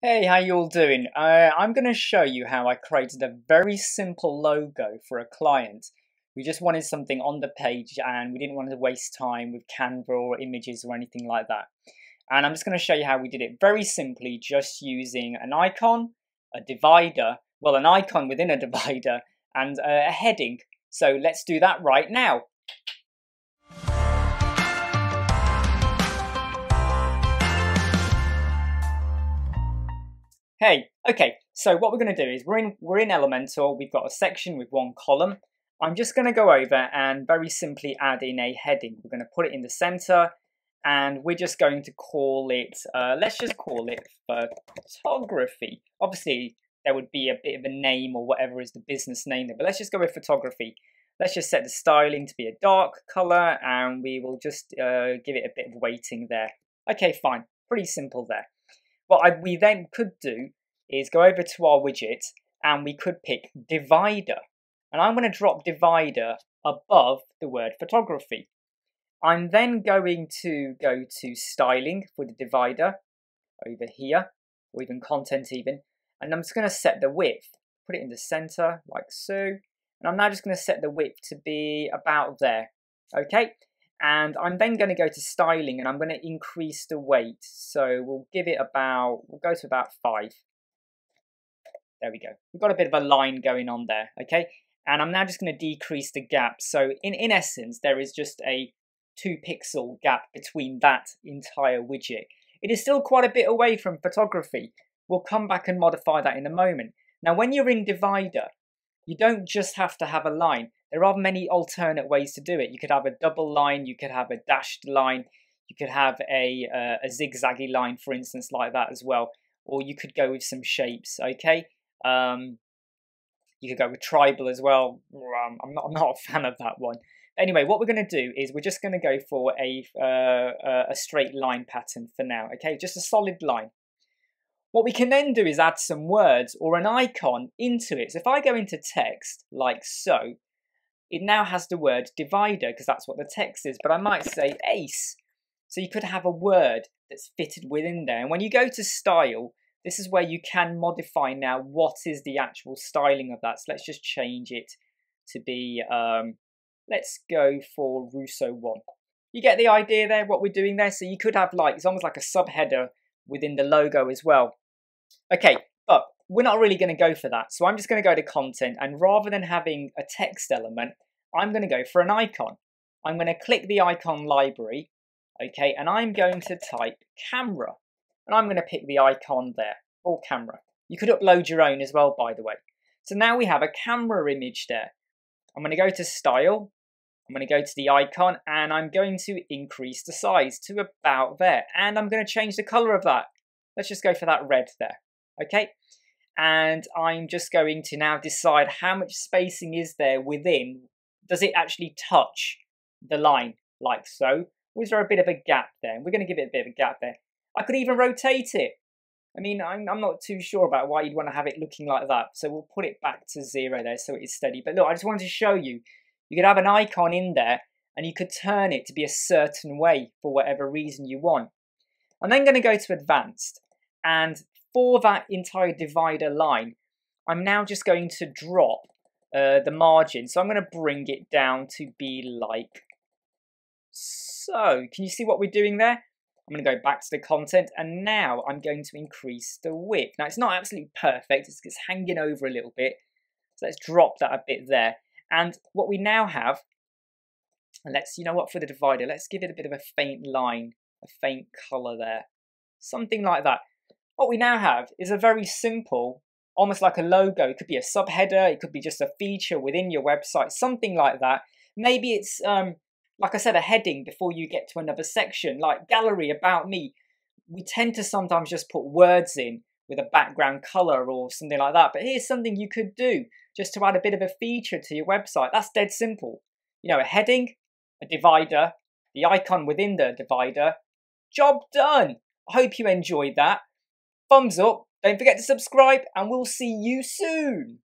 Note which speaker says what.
Speaker 1: Hey, how you all doing? I'm going to show you how I created a very simple logo for a client. We just wanted something on the page and we didn't want to waste time with Canva or images or anything like that. And I'm just going to show you how we did it very simply, just using an icon, a divider, well, an icon within a divider, and a heading. So let's do that right now. Hey, okay, so what we're going to do is we're in Elementor, we've got a section with one column. I'm just going to go over and very simply add in a heading. We're going to put it in the center and we're just going to call it, let's just call it photography. Obviously, there would be a bit of a name or whatever is the business name there, but let's just go with photography. Let's just set the styling to be a dark color and we will just give it a bit of weighting there. Okay, fine, pretty simple there. What we then could do is go over to our widget and we could pick divider. And I'm going to drop divider above the word photography. I'm then going to go to styling for the divider over here, or even content even. And I'm just going to set the width, put it in the center like so. And I'm now just going to set the width to be about there. Okay. And I'm then going to go to styling and I'm going to increase the weight. So we'll go to about 5. There we go. We've got a bit of a line going on there, okay? And I'm now just going to decrease the gap. So in essence, there is just a 2 pixel gap between that entire widget. It is still quite a bit away from photography. We'll come back and modify that in a moment. Now, when you're in divider, you don't just have to have a line. There are many alternate ways to do it. You could have a double line, you could have a dashed line, you could have a zigzaggy line, for instance, like that as well. Or you could go with some shapes, okay? You could go with tribal as well. I'm not a fan of that one. Anyway, what we're going to do is we're just going to go for a straight line pattern for now, okay? Just a solid line. What we can then do is add some words or an icon into it. So if I go into text like so, it now has the word divider because that's what the text is, but I might say ace. So you could have a word that's fitted within there. And when you go to style, this is where you can modify now what is the actual styling of that. So let's just change it to be, let's go for Rousseau 1. You get the idea there, what we're doing there? So you could have it's almost like a subheader within the logo as well. Okay, but we're not really going to go for that. So I'm just going to go to content and rather than having a text element, I'm going to go for an icon. I'm going to click the icon library, okay, and I'm going to type camera. And I'm going to pick the icon there, or camera. You could upload your own as well, by the way. So now we have a camera image there. I'm going to go to style. I'm going to go to the icon and I'm going to increase the size to about there. And I'm going to change the color of that. Let's just go for that red there, okay? And I'm just going to now decide how much spacing is there within. Does it actually touch the line like so? Or is there a bit of a gap there? We're going to give it a bit of a gap there. I could even rotate it. I mean, I'm not too sure about why you'd want to have it looking like that. So we'll put it back to 0 there so it is steady. But look, I just wanted to show you. You could have an icon in there and you could turn it to be a certain way for whatever reason you want. I'm then going to go to advanced. And for that entire divider line, I'm now just going to drop the margin. So I'm going to bring it down to be like so. Can you see what we're doing there? I'm going to go back to the content and now I'm going to increase the width. Now it's not absolutely perfect, it's hanging over a little bit. So let's drop that a bit there. And what we now have, and you know what, for the divider, let's give it a bit of a faint line, a faint colour there. Something like that. What we now have is a very simple, almost like a logo. It could be a subheader, it could be just a feature within your website, something like that. Maybe it's like I said, a heading before you get to another section, like gallery, about me. We tend to sometimes just put words in with a background color or something like that. But here's something you could do just to add a bit of a feature to your website. That's dead simple. You know, a heading, a divider, the icon within the divider. Job done. I hope you enjoyed that. Thumbs up. Don't forget to subscribe and we'll see you soon.